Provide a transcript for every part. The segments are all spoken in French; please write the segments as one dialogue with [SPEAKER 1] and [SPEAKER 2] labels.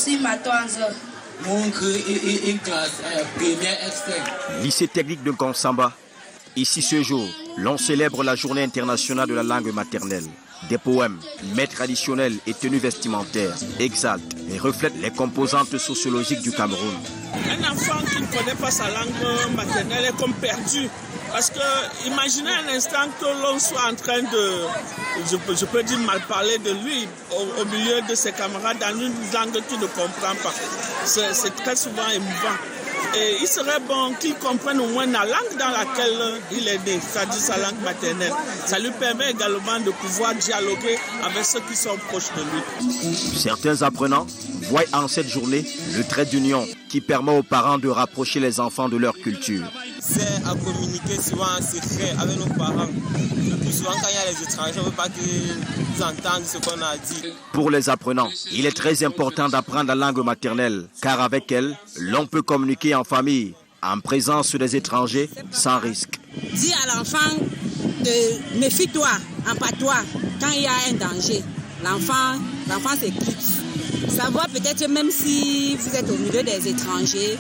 [SPEAKER 1] une classe première externe.
[SPEAKER 2] Lycée technique de Gonsamba. Ici ce jour, l'on célèbre la journée internationale de la langue maternelle. Des poèmes, mets traditionnels et tenues vestimentaires exaltent et reflètent les composantes sociologiques du Cameroun.
[SPEAKER 3] Un enfant qui ne connaît pas sa langue maternelle est comme perdu. Parce que imaginez un instant que l'on soit en train de, je peux dire mal parler de lui au milieu de ses camarades dans une langue qu'il ne comprend pas. C'est très souvent émouvant. Et il serait bon qu'il comprenne au moins la langue dans laquelle il est né, c'est-à-dire sa langue maternelle. Ça lui permet également de pouvoir dialoguer avec ceux qui sont proches de lui.
[SPEAKER 2] Certains apprenants voient en cette journée le trait d'union qui permet aux parents de rapprocher les enfants de leur culture.
[SPEAKER 4] C'est à communiquer souvent en secret avec nos parents. Le plus souvent quand il y a les étrangers, on ne veut pas qu'ils entendent ce qu'on a dit.
[SPEAKER 2] Pour les apprenants, il est très important d'apprendre la langue maternelle, car avec elle, l'on peut communiquer en famille, en présence des étrangers, sans risque.
[SPEAKER 5] Dis à l'enfant de méfie-toi, empare-toi quand il y a un danger. L'enfant s'éclipse. Savoir peut-être même si vous êtes au milieu des étrangers,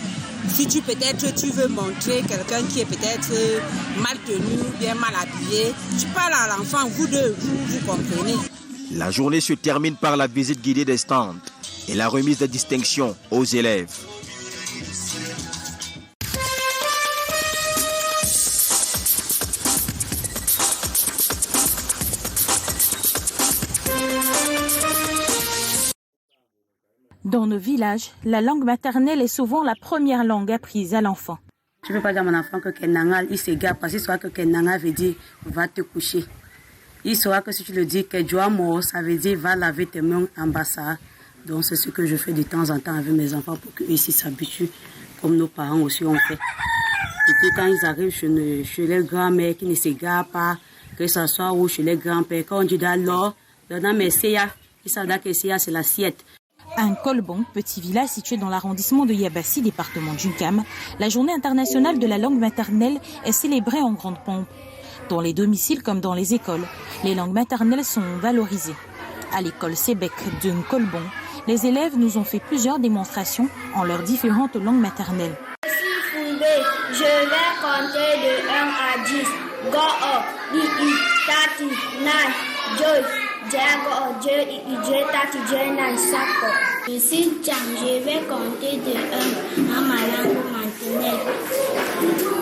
[SPEAKER 5] si tu veux montrer quelqu'un qui est peut-être mal tenu, bien mal habillé, tu parles à l'enfant, vous deux, vous comprenez.
[SPEAKER 2] La journée se termine par la visite guidée des stands et la remise de distinctions aux élèves.
[SPEAKER 6] Dans nos villages, la langue maternelle est souvent la première langue apprise à l'enfant.
[SPEAKER 7] Je ne peux pas dire à mon enfant que Kenanga, il s'égare parce qu'il saura que Kenanga veut dire va te coucher. Il saura que si tu le dis que Joamo, ça veut dire va laver tes mains en bassa. Donc c'est ce que je fais de temps en temps avec mes enfants pour qu'ils s'habituent comme nos parents aussi ont fait. Et puis quand ils arrivent chez les grands-mères qui ne s'égarent pas, que ce soit ou chez les grands-pères, quand on dit d'alors, dans mes seya, ils savent que seya c'est l'assiette.
[SPEAKER 6] À Nkolbon, petit village situé dans l'arrondissement de Yabassi, département d'Unkam, la journée internationale de la langue maternelle est célébrée en grande pompe. Dans les domiciles comme dans les écoles, les langues maternelles sont valorisées. À l'école Sébec de Nkolbon, les élèves nous ont fait plusieurs démonstrations en leurs différentes langues maternelles.
[SPEAKER 8] Je vais compter de 1 à 10. Go, Bi, Tati, Nai, Joy. Ici, je vais compter de 1 à ma langue maternelle.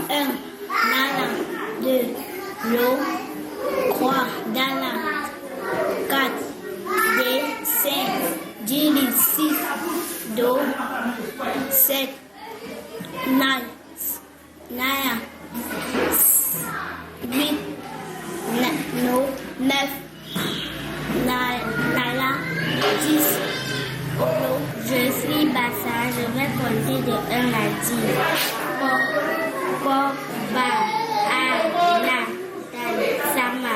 [SPEAKER 8] 1, Nala, 2, Lo, 3, Dala, 4, D, 5, Dili, 6, Do, 7, Nai, Naya, 8, No, 9, Nala, 10. Je suis Bassa, je vais compter de 1 à 10. Po, Ba, A, Na, Tali, Sama,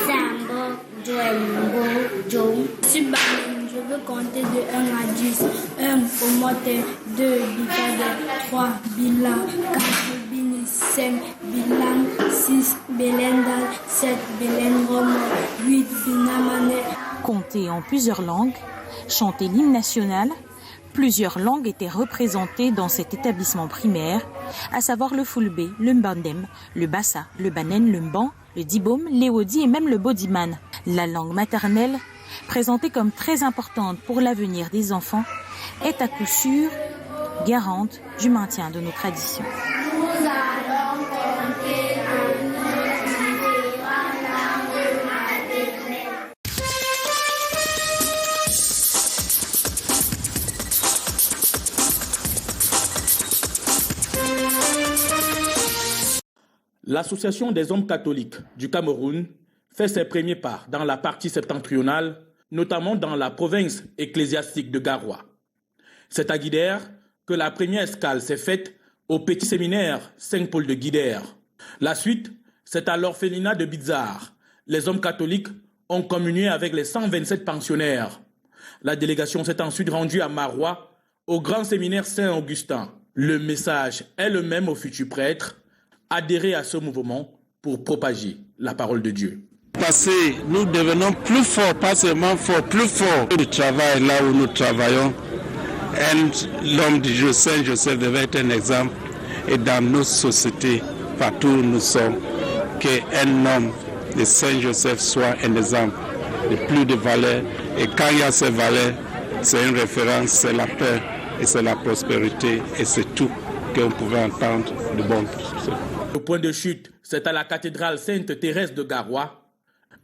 [SPEAKER 8] Sambo, Joembo, Jom. Je suis Bamen, je veux compter de 1 à 10. 1 pour Mote, 2 Bikade, 3 Bila, 4 Bini, 5 Bilan, 6 Belendal, 7 Belen Romo, 8 Binamane.
[SPEAKER 6] Compter en plusieurs langues, chanter l'hymne national, plusieurs langues étaient représentées dans cet établissement primaire, à savoir le Fulbe, le Mbandem, le Bassa, le Banen, le Mban, le Dibom, l'Eodi et même le Bodiman. La langue maternelle, présentée comme très importante pour l'avenir des enfants, est à coup sûr garante du maintien de nos traditions.
[SPEAKER 9] L'Association des hommes catholiques du Cameroun fait ses premiers pas dans la partie septentrionale, notamment dans la province ecclésiastique de Garoua. C'est à Guidère que la première escale s'est faite au petit séminaire Saint-Paul de Guidère. La suite, c'est à l'orphelinat de Bizarre. Les hommes catholiques ont communié avec les 127 pensionnaires. La délégation s'est ensuite rendue à Marois, au grand séminaire Saint-Augustin. Le message est le même aux futurs prêtres: adhérer à ce mouvement pour propager la parole de Dieu.
[SPEAKER 10] Parce que nous devenons plus forts, pas seulement forts, plus forts. Le travail là où nous travaillons, L'homme du Dieu Saint Joseph devait être un exemple. Et dans notre société, partout où nous sommes, qu'un homme de Saint Joseph soit un exemple de plus de valeur. Et quand il y a ces valeurs, c'est une référence, c'est la paix et c'est la prospérité. Et c'est tout qu'on pouvait entendre de bon.
[SPEAKER 9] Le point de chute, c'est à la cathédrale Sainte-Thérèse de Garoua.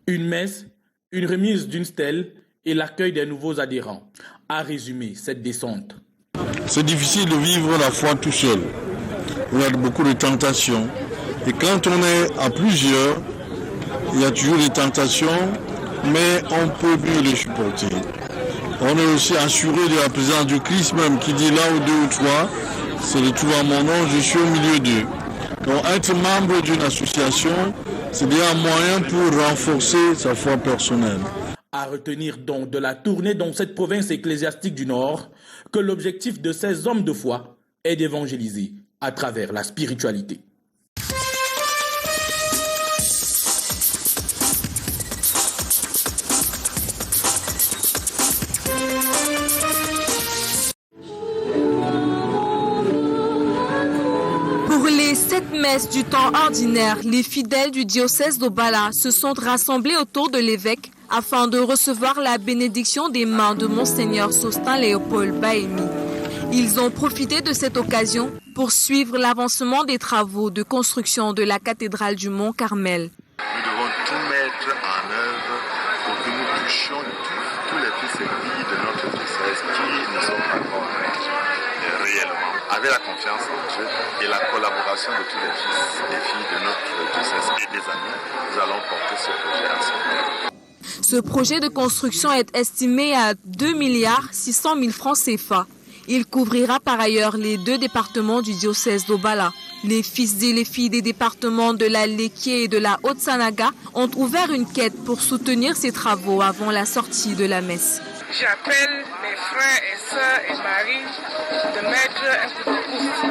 [SPEAKER 9] Une messe, une remise d'une stèle et l'accueil des nouveaux adhérents a résumé cette descente.
[SPEAKER 11] C'est difficile de vivre la foi tout seul. Il y a beaucoup de tentations. Et quand on est à plusieurs, il y a toujours des tentations, mais on peut mieux les supporter. On est aussi assuré de la présence du Christ même, qui dit là où 2 ou 3, c'est de trouver à mon nom, je suis au milieu d'eux. Donc être membre d'une association, c'est bien un moyen pour renforcer sa foi personnelle.
[SPEAKER 9] À retenir donc de la tournée dans cette province ecclésiastique du Nord que l'objectif de ces hommes de foi est d'évangéliser à travers la spiritualité.
[SPEAKER 12] Pour les 7 messes du temps ordinaire, les fidèles du diocèse d'Obala se sont rassemblés autour de l'évêque afin de recevoir la bénédiction des mains de Monseigneur Sostin Léopold Baemi. Ils ont profité de cette occasion pour suivre l'avancement des travaux de construction de la cathédrale du Mont Carmel.
[SPEAKER 13] Nous devons tout mettre en œuvre pour que nous touchions tous les fils et filles de notre diocèse qui ne sont pas encore réellement. Avec la confiance en Dieu et la collaboration de tous les fils et filles de notre diocèse et des amis, nous allons porter ce projet ensemble.
[SPEAKER 12] Ce projet de construction est estimé à 2 600 000 francs CFA. Il couvrira par ailleurs les 2 départements du diocèse d'Obala. Les fils et les filles des départements de la Léquié et de la Haute-Sanaga ont ouvert une quête pour soutenir ces travaux avant la sortie de la messe.
[SPEAKER 14] J'appelle mes frères et sœurs et maris de mettre un coup de pouce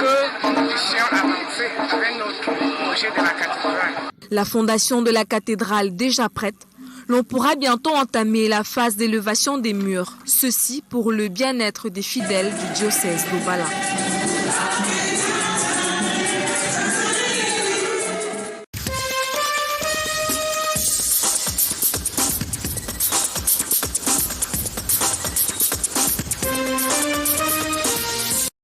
[SPEAKER 14] que nous puissions avancer avec notre projet de la cathédrale.
[SPEAKER 12] La fondation de la cathédrale déjà prête, l'on pourra bientôt entamer la phase d'élévation des murs. Ceci pour le bien-être des fidèles du diocèse d'Obala.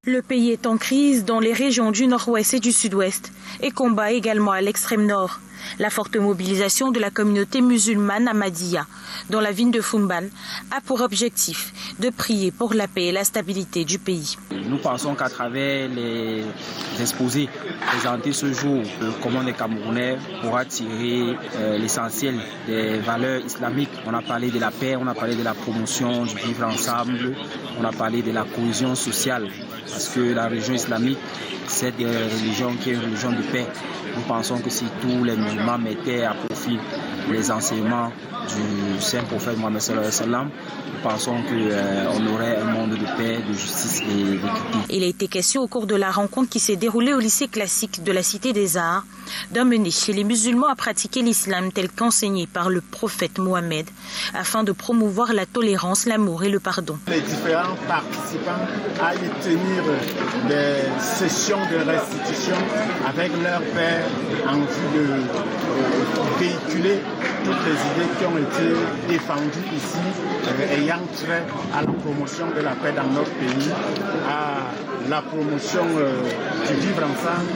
[SPEAKER 6] Le pays est en crise dans les régions du nord-ouest et du sud-ouest et combat également à l'extrême nord. La forte mobilisation de la communauté musulmane Ahmadiyya dans la ville de Foumban a pour objectif de prier pour la paix et la stabilité du pays.
[SPEAKER 15] Nous pensons qu'à travers les exposés présentés ce jour, comment les Camerounais pourra tirer l'essentiel des valeurs islamiques. On a parlé de la paix, on a parlé de la promotion du vivre ensemble, on a parlé de la cohésion sociale. Parce que la religion islamique, c'est une religion qui est une religion de paix. Nous pensons que si tous les musulmans mettaient à profit les enseignements du saint prophète Mohammed sallallahu alayhi wa sallam, nous pensons qu'on aurait un monde de paix, de justice et d'équité.
[SPEAKER 6] Il a été question au cours de la rencontre qui s'est déroulée au lycée classique de la Cité des Arts d'emmener chez les musulmans à pratiquer l'islam tel qu'enseigné par le prophète Mohammed afin de promouvoir la tolérance, l'amour et le pardon.
[SPEAKER 16] Les différents participants allaient tenir des sessions de restitution avec leur père en vue de véhiculer toutes les idées qui ont été défendues ici, ayant trait à la promotion de la paix dans notre pays, à la promotion du vivre ensemble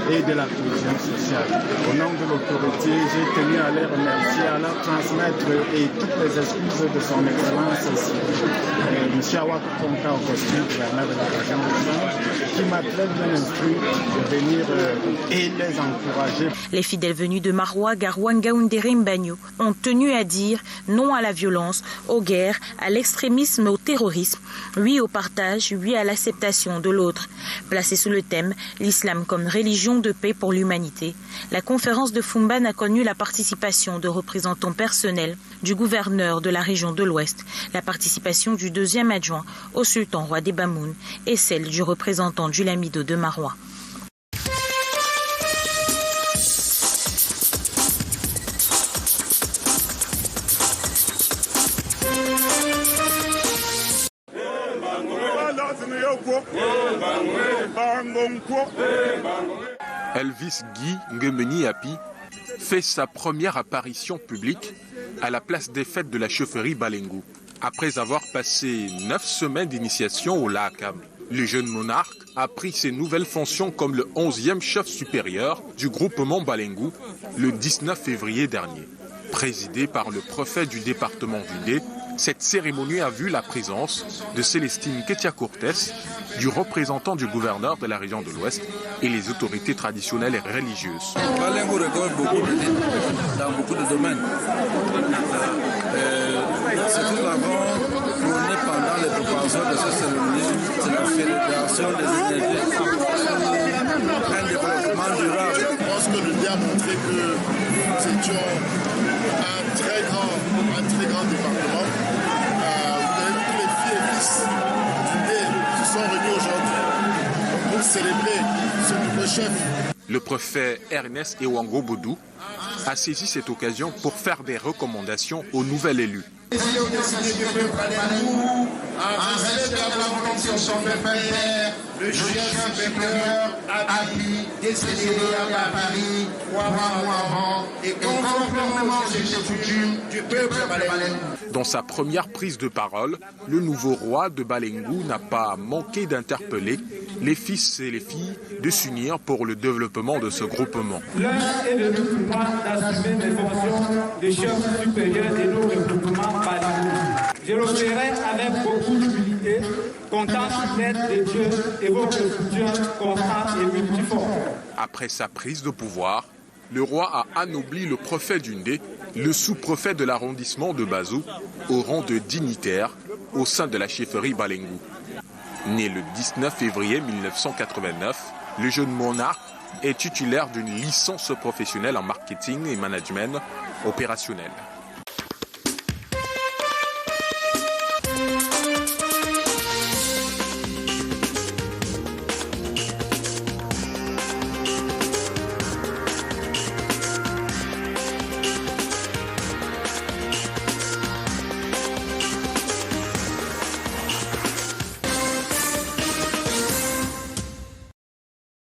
[SPEAKER 16] et de la cohésion sociale. Au nom de l'autorité, j'ai tenu à les remercier, à leur transmettre et toutes les excuses de son Excellence M. Awatou Ponka Augustin, gouverneur de la région de France, qui m'a très bien instruit de venir et les encourager.
[SPEAKER 6] Les fidèles venus de Maroua, Garoua, Ngaoundéré, Mbagno ont tenu à dire non à la violence, aux guerres, à l'extrémisme, au terrorisme, oui au partage, oui à l'acceptation de l'autre. Placé sous le thème « L'islam comme religion de paix pour l'humanité », la conférence de Foumban a connu la participation de représentants personnels du gouverneur de la région de l'Ouest, la participation du 2e adjoint au sultan roi des Bamoun et celle du représentant du Lamido de Maroua.
[SPEAKER 17] Elvis Guy Ngemeni Api fait sa première apparition publique à la place des fêtes de la chaufferie Balengu. Après avoir passé 9 semaines d'initiation au LAACAM, le jeune monarque a pris ses nouvelles fonctions comme le 11e chef supérieur du groupement Balengu le 19 février dernier. Présidé par le préfet du département du Ndé, cette cérémonie a vu la présence de Célestine Ketia-Cortés, du représentant du gouverneur de la région de l'Ouest et les autorités traditionnelles et religieuses.
[SPEAKER 1] Balengu regarde beaucoup de titres dans beaucoup de domaines. Ce que nous avons prôné pendant les préparations de cette cérémonie, c'est la fédération des énergies, un développement durable.
[SPEAKER 18] Je pense que le a montré que nous étions un très grand département. Vous avez vu que les filles et fils du Ndé se sont réunis aujourd'hui pour célébrer ce nouveau chef.
[SPEAKER 17] Le préfet Ernest Ewango Boudou a saisi cette occasion pour faire des recommandations au nouvel élu.
[SPEAKER 19] Le chef supérieur Api, décédé à Paris 3 mois avant, et conformément aux coutumes du peuple balengu.
[SPEAKER 17] Dans sa première prise de parole, le nouveau roi de Balengu n'a pas manqué d'interpeller les fils et les filles de s'unir pour le développement de ce groupement.
[SPEAKER 20] L'un est de nous d'assumer mes fonctions de chef supérieur de nos regroupements Balengu. Je le ferai avec beaucoup d'humilité, comptant sur l'aide de Dieu et votre soutien constant et multiforme.
[SPEAKER 17] Après sa prise de pouvoir, le roi a anobli le préfet du Ndé, le sous-préfet de l'arrondissement de Bazou, au rang de dignitaire au sein de la chefferie Balengu. Né le 19 février 1989, le jeune monarque est titulaire d'une licence professionnelle en marketing et management opérationnel.